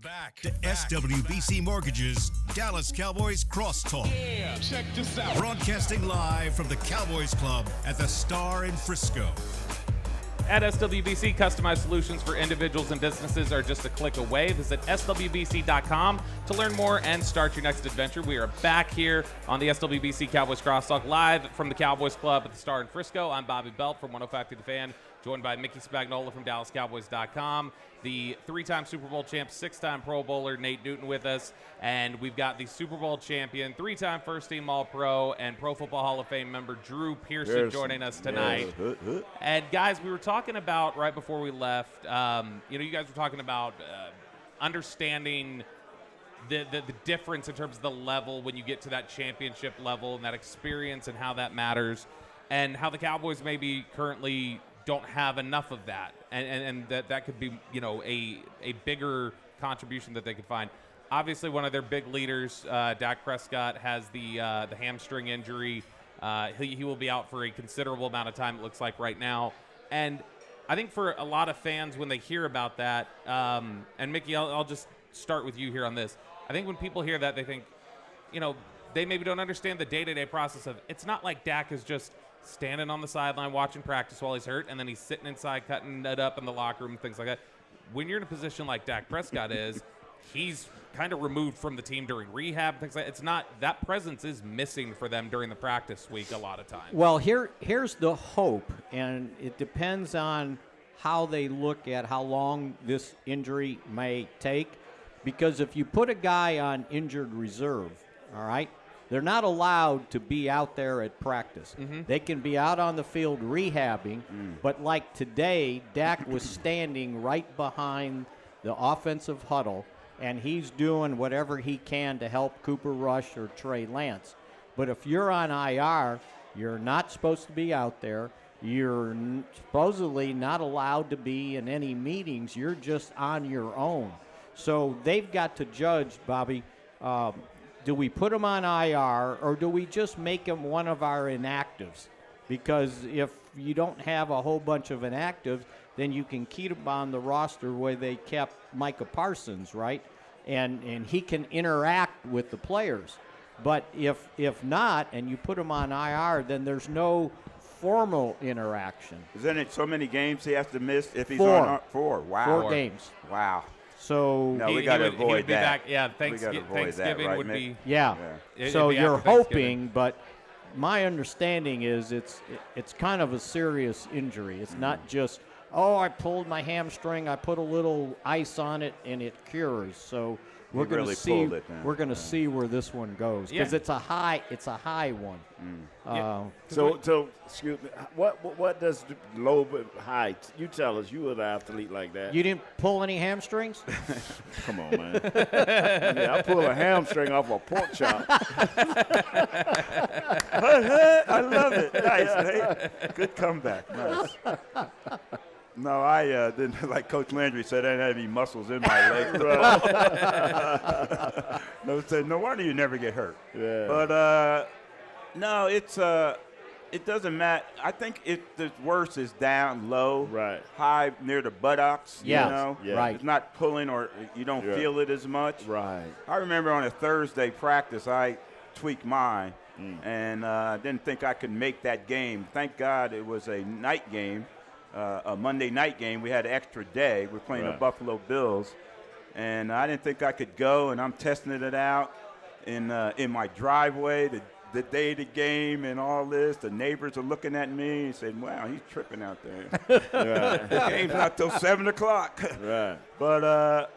Speaker 1: Back to SWBC Mortgage's Dallas Cowboys Crosstalk.
Speaker 6: Yeah, check this out.
Speaker 1: Broadcasting live from the Cowboys Club at the Star in Frisco.
Speaker 3: At SWBC, customized solutions for individuals and businesses are just a click away. Visit SWBC.com to learn more and start your next adventure. We are back here on the SWBC Cowboys Crosstalk live from the Cowboys Club at the Star in Frisco. I'm Bobby Belt from 105 to the Fan, joined by Mickey Spagnola from DallasCowboys.com, the three-time Super Bowl champ, six-time Pro Bowler Nate Newton with us, and we've got the Super Bowl champion, three-time first-team All-Pro, and Pro Football Hall of Fame member Drew Pearson joining us tonight.
Speaker 4: Yes.
Speaker 3: And guys, we were talking about right before we left, you guys were talking about understanding the difference in terms of the level when you get to that championship level and that experience and how that matters, and how the Cowboys maybe currently don't have enough of that, and that could be a bigger contribution that they could find. Obviously, one of their big leaders, Dak Prescott, has the hamstring injury. He will be out for a considerable amount of time, it looks like right now. And I think for a lot of fans, when they hear about that, and Mickey, I'll just start with you here on this. I think when people hear that, they think, they maybe don't understand the day-to-day process of, it's not like Dak is just standing on the sideline watching practice while he's hurt, and then he's sitting inside cutting it up in the locker room and things like that. When you're in a position like Dak Prescott is, he's kind of removed from the team during rehab and things like that. It's not, that presence is missing for them during the practice week a lot of times.
Speaker 2: Well, here's the hope, and it depends on how they look at how long this injury may take. Because if you put a guy on injured reserve, all right, they're not allowed to be out there at practice. They can be out on the field rehabbing, but like today, Dak was standing right behind the offensive huddle, and he's doing whatever he can to help Cooper Rush or Trey Lance. But if you're on IR, you're not supposed to be out there. You're supposedly not allowed to be in any meetings. You're just on your own. So they've got to judge, Bobby, do we put him on IR or do we just make him one of our inactives? Because if you don't have a whole bunch of inactives, then you can keep him on the roster where they kept Micah Parsons, right? And he can interact with the players. But if not, and you put him on IR, then there's no formal interaction.
Speaker 5: Isn't it so many games he has to miss if he's
Speaker 2: Four.
Speaker 5: on 4? Wow.
Speaker 2: 4 games.
Speaker 5: Wow.
Speaker 2: So
Speaker 5: No, we got to avoid
Speaker 3: be
Speaker 5: that.
Speaker 3: Back, yeah,
Speaker 5: We gotta avoid
Speaker 3: Thanksgiving
Speaker 5: that, right,
Speaker 3: would
Speaker 5: Mick?
Speaker 3: be.
Speaker 2: yeah.
Speaker 3: It'd
Speaker 2: So
Speaker 3: be
Speaker 2: you're
Speaker 3: after Thanksgiving.
Speaker 2: hoping, but my understanding is it's kind of a serious injury. It's not just, oh, I pulled my hamstring, I put a little ice on it, and it cures. So we're going
Speaker 5: really
Speaker 2: to see.
Speaker 5: pulled it then.
Speaker 2: We're going to see where this one goes because
Speaker 3: Yeah.
Speaker 2: it's a high one.
Speaker 4: So excuse me. What does the low but high? You tell us. You were the athlete like that.
Speaker 2: You didn't pull any hamstrings?
Speaker 4: Come on, man. Yeah, I pull a hamstring off a pork chop.
Speaker 5: I love it. Nice, Nate. Good comeback. Nice. No, I didn't. Like Coach Landry said, I didn't have any muscles in my leg. No wonder you never get hurt.
Speaker 4: Yeah.
Speaker 5: But no, it doesn't matter. I think the worst is down low,
Speaker 4: Right.
Speaker 5: high near the buttocks.
Speaker 2: Yeah.
Speaker 5: You know,
Speaker 4: Yeah.
Speaker 2: Right.
Speaker 5: It's not pulling or you don't
Speaker 4: Yeah.
Speaker 5: feel it as much.
Speaker 4: Right.
Speaker 5: I remember on a Thursday practice, I tweaked mine and didn't think I could make that game. Thank God it was a night game, a Monday night game. We had an extra day. We're playing the
Speaker 4: Right.
Speaker 5: Buffalo Bills, and I didn't think I could go, and I'm testing it out in my driveway the day of the game and all this. The neighbors are looking at me and saying, wow, he's tripping out there.
Speaker 4: Right.
Speaker 5: The game's not till 7 o'clock.
Speaker 4: Right.
Speaker 5: But,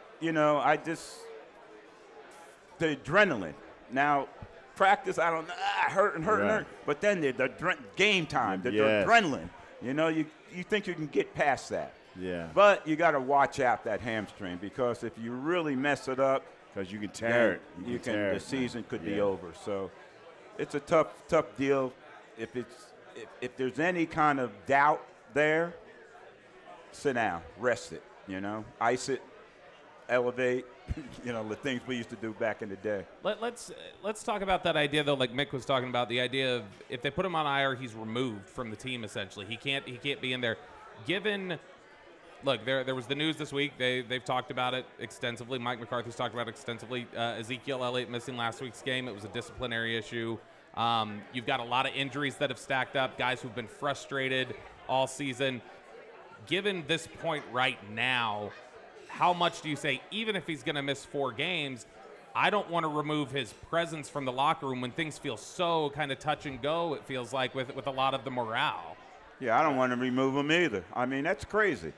Speaker 5: the adrenaline. Now, practice, I don't know, hurting.
Speaker 4: Right.
Speaker 5: But then the game time, the
Speaker 4: Yes.
Speaker 5: adrenaline. You know, you think you can get past that.
Speaker 4: Yeah.
Speaker 5: But you got to watch out that hamstring because if you really mess it up,
Speaker 4: Because you can tear it.
Speaker 5: you
Speaker 4: tear
Speaker 5: can.
Speaker 4: it,
Speaker 5: The season could be
Speaker 4: Yeah.
Speaker 5: over. So it's a tough deal. If there's any kind of doubt there, sit down, rest it. You know, ice it, elevate. You know, the things we used to do back in the day.
Speaker 3: Let's talk about that idea though, like Mick was talking about, the idea of if they put him on IR, he's removed from the team essentially. He can't be in there. Look, there was the news this week. They've talked about it extensively. Mike McCarthy's talked about it extensively. Ezekiel Elliott missing last week's game. It was a disciplinary issue. You've got a lot of injuries that have stacked up, guys who've been frustrated all season. Given this point right now, how much do you say, even if he's going to miss 4 games, I don't want to remove his presence from the locker room when things feel so kind of touch and go, it feels like, with a lot of the morale?
Speaker 5: Yeah, I don't want to remove him either. I mean, that's crazy.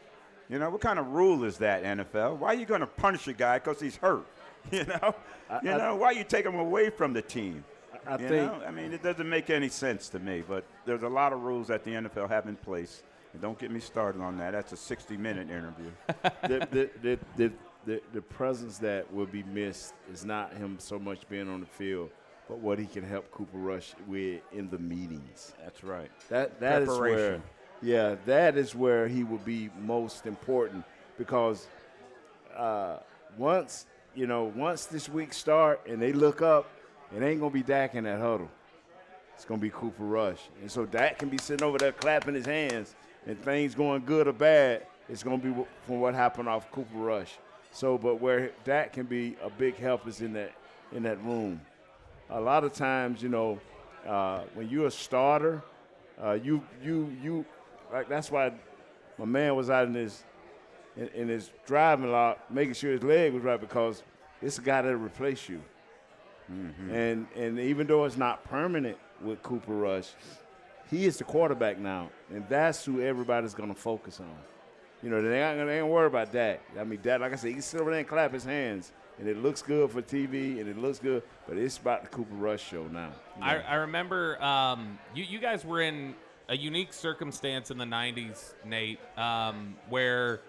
Speaker 5: You know, what kind of rule is that, NFL? Why are you going to punish a guy because he's hurt? You know, why you take him away from the team?
Speaker 4: I think.
Speaker 5: I mean, it doesn't make any sense to me. But there's a lot of rules that the NFL have in place. And don't get me started on that. That's a 60-minute interview.
Speaker 4: The presence that will be missed is not him so much being on the field, but what he can help Cooper Rush with in the meetings.
Speaker 5: That's right.
Speaker 4: That is where,
Speaker 5: Preparation.
Speaker 4: yeah, that is where he will be most important because once this week start and they look up, it ain't gonna be Dak in that huddle. It's gonna be Cooper Rush, and so Dak can be sitting over there clapping his hands, and things going good or bad. It's gonna be from what happened off Cooper Rush. So, but where Dak can be a big help is in that room. A lot of times, when you're a starter, you like that's why my man was out in his driving lot making sure his leg was right because it's a guy that'll replace you. Mm-hmm. And even though it's not permanent with Cooper Rush, he is the quarterback now, and that's who everybody's gonna focus on. They ain't gonna worry about Dak. I mean, Dak, like I said, he can sit over there and clap his hands, and it looks good for TV, and it looks good, but it's about the Cooper Rush show now.
Speaker 3: I remember you guys were in a unique circumstance in the 90s, Nate, where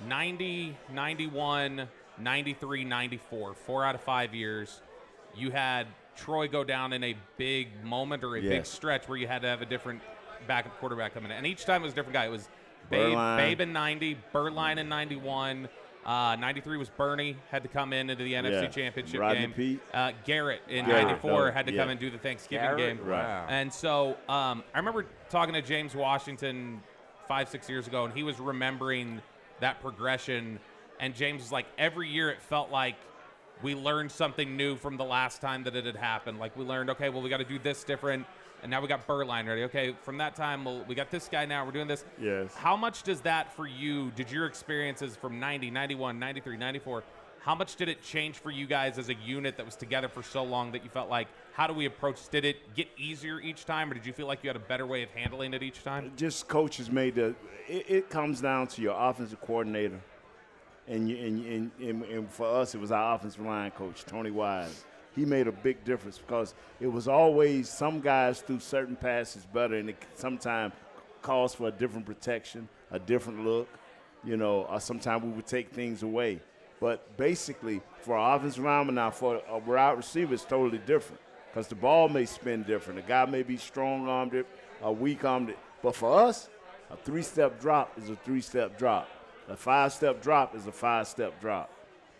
Speaker 3: 90, 91, 93, 94, 4 out of 5 years, you had Troy go down in a big moment or a big stretch where you had to have a different backup quarterback come in. And each time it was a different guy. It was Babe in 90, Berline in 91. 93 was Bernie, had to come into the NFC Championship game.
Speaker 4: Pete.
Speaker 3: Garrett in 94 had to come and do the Thanksgiving game.
Speaker 4: Right.
Speaker 3: And so I remember talking to James Washington 5-6 years ago, and he was remembering that progression. And James was like, every year it felt like we learned something new from the last time that it had happened. Like we learned, okay, well, we got to do this different. And now we got Berline ready. Okay, from that time, we got this guy now. We're doing this.
Speaker 4: Yes.
Speaker 3: How much does that for you, did your experiences from 90, 91, 93, 94, how much did it change for you guys as a unit that was together for so long that you felt like, how do we approach, did it get easier each time, or did you feel like you had a better way of handling it each time?
Speaker 4: Just coaches made it comes down to your offensive coordinator. And for us, it was our offensive line coach, Tony Wise. He made a big difference because it was always some guys threw certain passes better, and it sometimes calls for a different protection, a different look, or sometimes we would take things away. But basically, for our offensive lineman now, for a wide receiver, it's totally different because the ball may spin different. A guy may be strong-armed or weak-armed. But for us, a 3-step drop is a 3-step drop. A 5-step drop is a 5-step drop.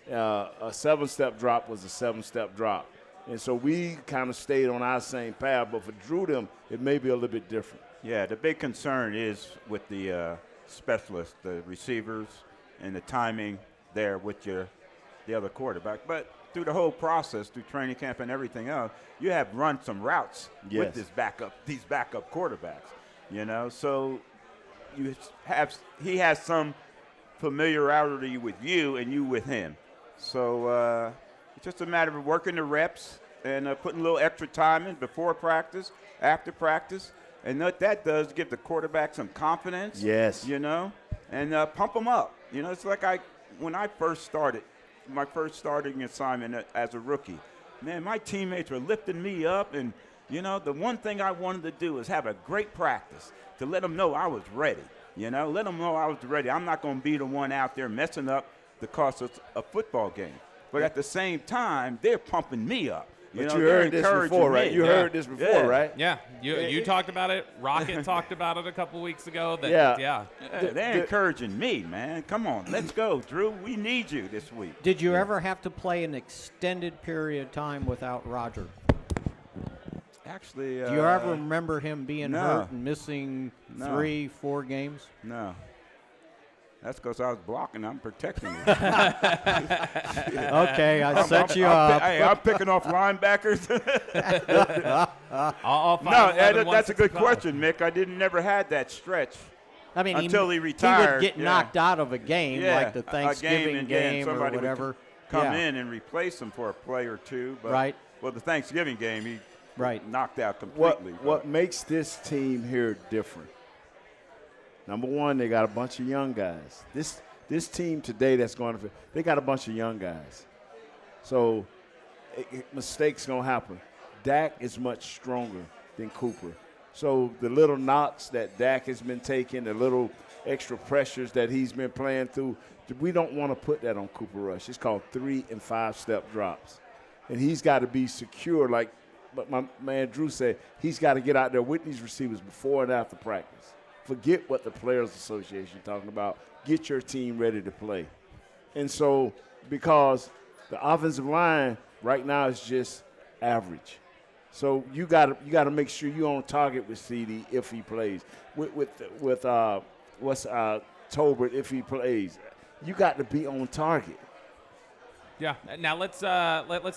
Speaker 4: A 7-step drop was a 7-step drop. And so we kind of stayed on our same path, but for Drew them, it may be a little bit different.
Speaker 5: Yeah, the big concern is with the specialists, the receivers, and the timing there with the other quarterback. But through the whole process, through training camp and everything else, you have run some routes with these backup quarterbacks, So he has some familiarity with you and you with him. So it's just a matter of working the reps and putting a little extra time in before practice, after practice. And what that does, give the quarterback some confidence.
Speaker 4: Yes.
Speaker 5: And pump them up. It's like when I first started, my first starting assignment as a rookie, man, my teammates were lifting me up. And, the one thing I wanted to do is have a great practice to let them know I was ready. Let them know I was ready. I'm not going to be the one out there messing up the cost of a football game. But at the same time, they're pumping me up.
Speaker 4: But you heard this before, right? You heard this before, right?
Speaker 3: Yeah. You talked about it. Rocket talked about it a couple weeks ago.
Speaker 5: They're encouraging me, man. Come on, let's go, Drew. We need you this week.
Speaker 2: Did you ever have to play an extended period of time without Roger?
Speaker 5: Actually,
Speaker 2: do you ever remember him being hurt and missing 3-4 games?
Speaker 5: No. That's because I was blocking. I'm protecting you.
Speaker 2: Okay, I set you up.
Speaker 5: I'm picking off linebackers. That's a good question, Mick. I never had that stretch.
Speaker 2: I mean,
Speaker 5: until he retired.
Speaker 2: He would get knocked out of a game, like the Thanksgiving game or whatever.
Speaker 5: Come in and replace him for a play or two. But, well, the Thanksgiving game, he knocked out completely.
Speaker 4: What makes this team here different? Number one, they got a bunch of young guys. This team today they got a bunch of young guys. So mistakes going to happen. Dak is much stronger than Cooper. So the little knocks that Dak has been taking, the little extra pressures that he's been playing through, we don't want to put that on Cooper Rush. It's called 3- and 5-step drops. And he's got to be secure, like my man Drew said. He's got to get out there with these receivers before and after practice. Forget what the Players Association is talking about. Get your team ready to play. And so because the offensive line right now is just average. So you got to make sure you're on target with CD if he plays. With Tolbert if he plays. You got to be on target.
Speaker 3: Yeah. Now let's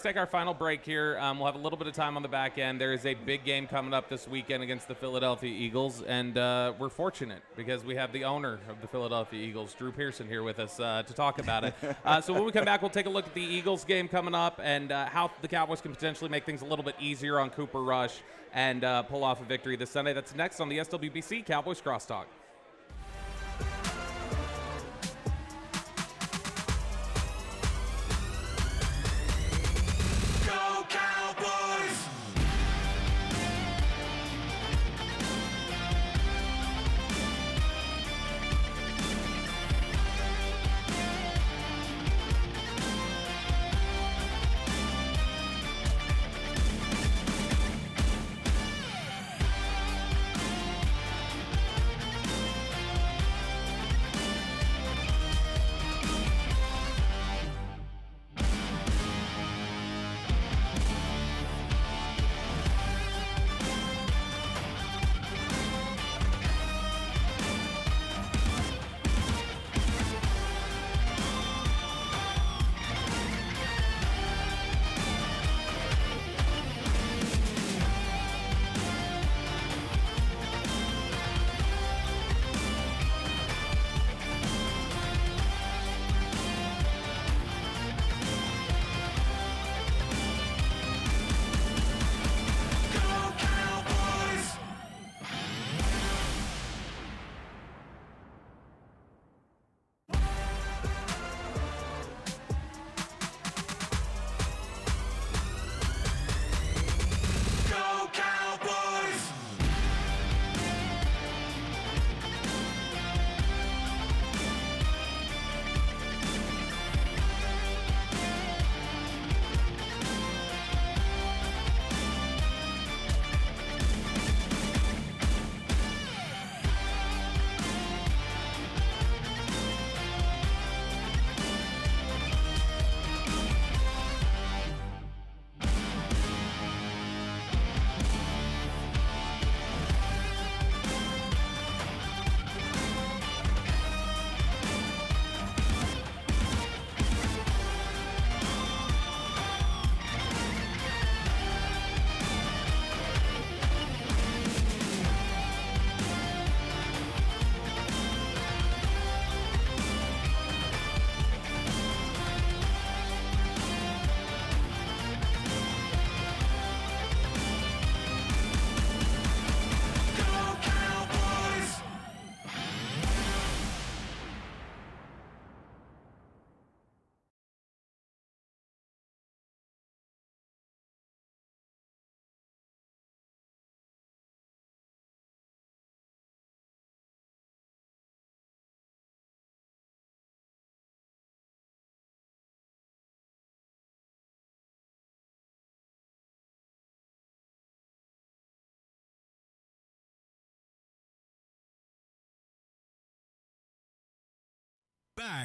Speaker 3: take our final break here. We'll have a little bit of time on the back end. There is a big game coming up this weekend against the Philadelphia Eagles, and we're fortunate because we have the owner of the Philadelphia Eagles, Drew Pearson, here with us to talk about it. So when we come back, we'll take a look at the Eagles game coming up and how the Cowboys can potentially make things a little bit easier on Cooper Rush and pull off a victory this Sunday. That's next on the SWBC Cowboys Crosstalk.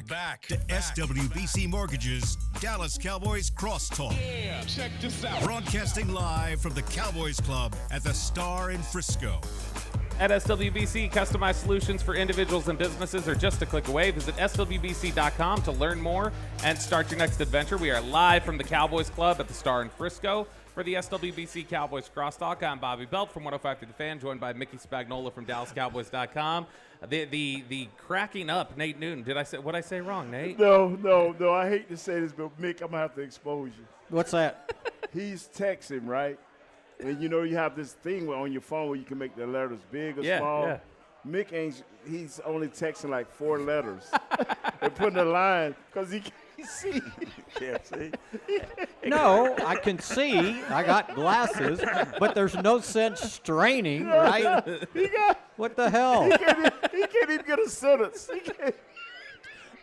Speaker 1: Back to SWBC Mortgage's Dallas Cowboys Crosstalk.
Speaker 6: Yeah, check this out.
Speaker 1: Broadcasting live from the Cowboys Club at the Star in Frisco.
Speaker 3: At SWBC, customized solutions for individuals and businesses are just a click away. Visit SWBC.com to learn more and start your next adventure. We are live from the Cowboys Club at the Star in Frisco for the SWBC Cowboys Crosstalk. I'm Bobby Belt from 105 to the Fan, joined by Mickey Spagnola from DallasCowboys.com. The cracking up Nate Newton. What did I say wrong, Nate?
Speaker 4: No. I hate to say this, but Mick, I'm going to have to expose you.
Speaker 2: What's that?
Speaker 4: He's texting, right? And you know you have this thing on your phone where you can make the letters big or small. Yeah. Mick he's only texting like 4 letters and putting a line because he can't see.
Speaker 5: Can't see?
Speaker 2: No, I can see. I got glasses, but there's no sense straining, right? What the hell?
Speaker 4: He can't even get a sentence.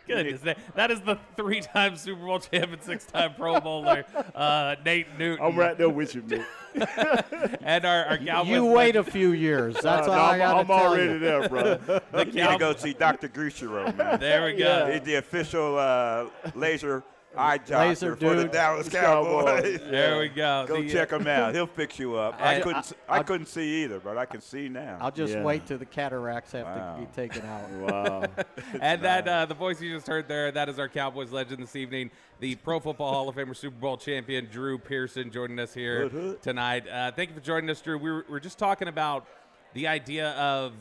Speaker 3: Goodness, that is the 3-time Super Bowl champion, 6-time Pro Bowler, Nate Newton.
Speaker 4: I'm right there with you, Mick.
Speaker 3: And our Cowboys.
Speaker 2: You wait a few years. That's all I got to tell you.
Speaker 4: I'm already there, bro.
Speaker 5: You need to go see Dr. Grishero, man.
Speaker 3: There we go.
Speaker 5: He's the official laser eye doctor for the Dallas Cowboys.
Speaker 3: There we go.
Speaker 5: Go check him out. He'll fix you up. I couldn't see either, but I can see now.
Speaker 2: I'll just wait till the cataracts have to be taken out.
Speaker 4: Wow.
Speaker 3: And that the voice you just heard there, that is our Cowboys legend this evening, the Pro Football Hall of Famer, Super Bowl champion, Drew Pearson, joining us here tonight. Thank you for joining us, Drew. We're just talking about the idea of,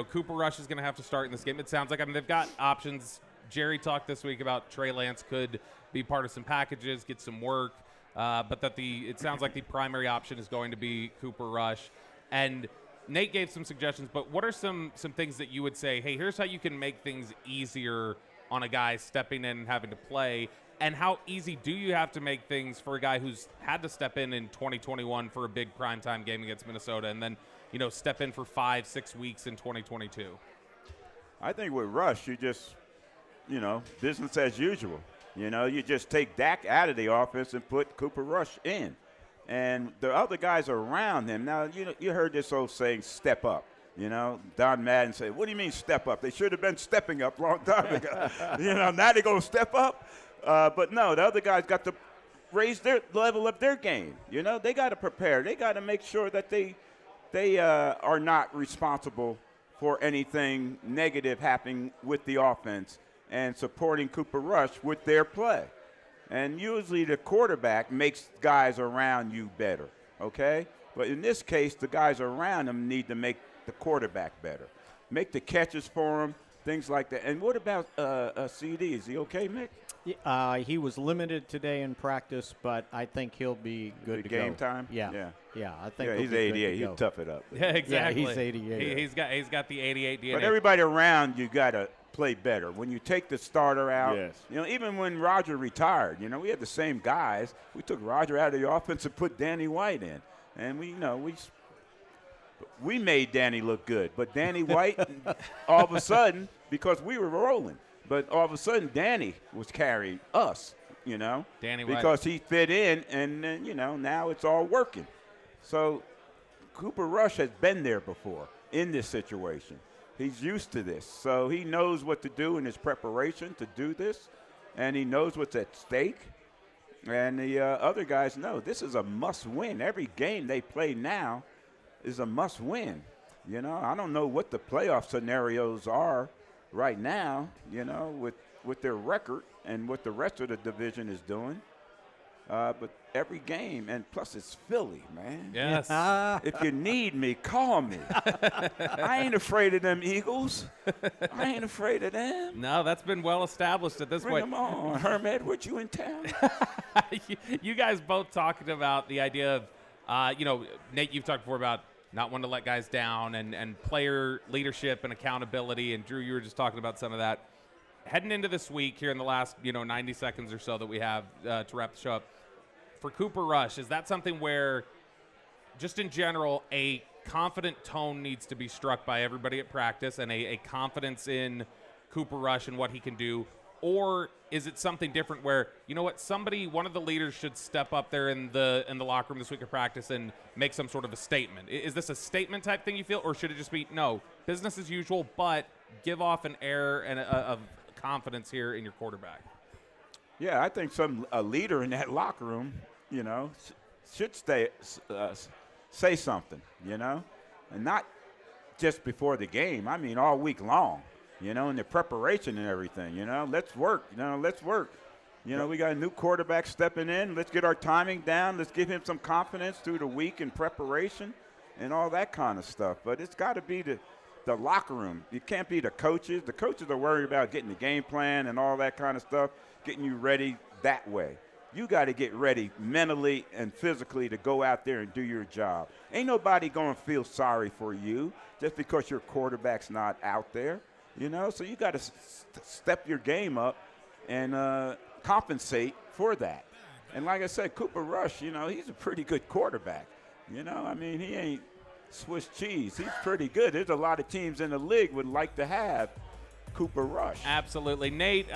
Speaker 3: Cooper Rush is going to have to start in this game. It sounds like, they've got options. Jerry talked this week about Trey Lance could be part of some packages, get some work, but that it sounds like the primary option is going to be Cooper Rush. And Nate gave some suggestions, but what are some things that you would say, hey, here's how you can make things easier on a guy stepping in and having to play, and how easy do you have to make things for a guy who's had to step in 2021 for a big primetime game against Minnesota and then, step in for 5-6 weeks in 2022?
Speaker 5: I think with Rush, you just – business as usual. You just take Dak out of the offense and put Cooper Rush in. And the other guys around him, now, you heard this old saying, step up. Don Madden said, what do you mean step up? They should have been stepping up a long time ago. Now they're going to step up. But no, the other guys got to raise their level of their game. They got to prepare. They got to make sure that they are not responsible for anything negative happening with the offense, and supporting Cooper Rush with their play. And usually the quarterback makes guys around you better, okay? But in this case, the guys around him need to make the quarterback better. Make the catches for him, things like that. And what about CD? Is he okay, Mick?
Speaker 2: He was limited today in practice, but I think he'll be good to go.
Speaker 5: Game time?
Speaker 2: Yeah. I think
Speaker 5: he's 88. He'll tough it up.
Speaker 3: Yeah, exactly.
Speaker 2: Yeah, he's 88.
Speaker 3: He's got the 88 DNA.
Speaker 5: But everybody around you got to play better. When you take the starter out, even when Roger retired, we had the same guys. We took Roger out of the offense and put Danny White in. And we made Danny look good. But Danny White, all of a sudden, because we were rolling, but all of a sudden Danny was carrying us,
Speaker 3: Danny White.
Speaker 5: Because he fit in, and now it's all working. So Cooper Rush has been there before in this situation. He's used to this, so he knows what to do in his preparation to do this, and he knows what's at stake. And the other guys know this is a must-win. Every game they play now is a must-win. I don't know what the playoff scenarios are right now, with their record and what the rest of the division is doing. But every game, and plus it's Philly, man.
Speaker 3: Yes.
Speaker 5: If you need me, call me. I ain't afraid of them Eagles. I ain't afraid of them.
Speaker 3: No, that's been well established at this
Speaker 5: Bring
Speaker 3: point.
Speaker 5: them on. Herm Edwards, you in town?
Speaker 3: You guys both talking about the idea of, Nate, you've talked before about not wanting to let guys down and player leadership and accountability. And Drew, you were just talking about some of that. Heading into this week here in the last, 90 seconds or so that we have to wrap the show up, for Cooper Rush, is that something where, just in general, a confident tone needs to be struck by everybody at practice and a confidence in Cooper Rush and what he can do? Or is it something different where, one of the leaders should step up there in the locker room this week of practice and make some sort of a statement? Is this a statement type thing you feel, or should it just be, no, business as usual, but give off an air and of confidence here in your quarterback?
Speaker 5: Yeah, I think a leader in that locker room, should say something, and not just before the game. I mean, all week long, in the preparation and everything. Let's work. Let's work. We got a new quarterback stepping in. Let's get our timing down. Let's give him some confidence through the week in preparation and all that kind of stuff. But it's got to be the locker room. It can't be the coaches. The coaches are worried about getting the game plan and all that kind of stuff, getting you ready that way. You got to get ready mentally and physically to go out there and do your job. Ain't nobody going to feel sorry for you just because your quarterback's not out there, So you got to step your game up and compensate for that. And like I said, Cooper Rush, he's a pretty good quarterback. I mean, he ain't Swiss cheese. He's pretty good. There's a lot of teams in the league would like to have Cooper Rush.
Speaker 3: Absolutely. Nate,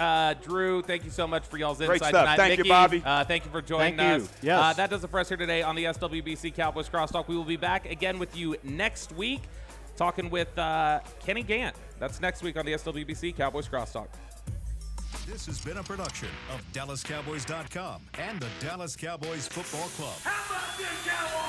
Speaker 3: Drew, thank you so much for y'all's
Speaker 5: Great
Speaker 3: insight
Speaker 5: stuff.
Speaker 3: tonight.
Speaker 5: Thank
Speaker 3: Mickey,
Speaker 5: you, Bobby.
Speaker 3: Thank you for joining
Speaker 2: Thank
Speaker 3: us.
Speaker 2: you. Yes.
Speaker 3: That does it for us here today on the SWBC Cowboys Crosstalk. We will be back again with you next week talking with Kenny Gant. That's next week on the SWBC Cowboys Crosstalk.
Speaker 1: This has been a production of DallasCowboys.com and the Dallas Cowboys Football Club.
Speaker 6: How about this, Cowboys?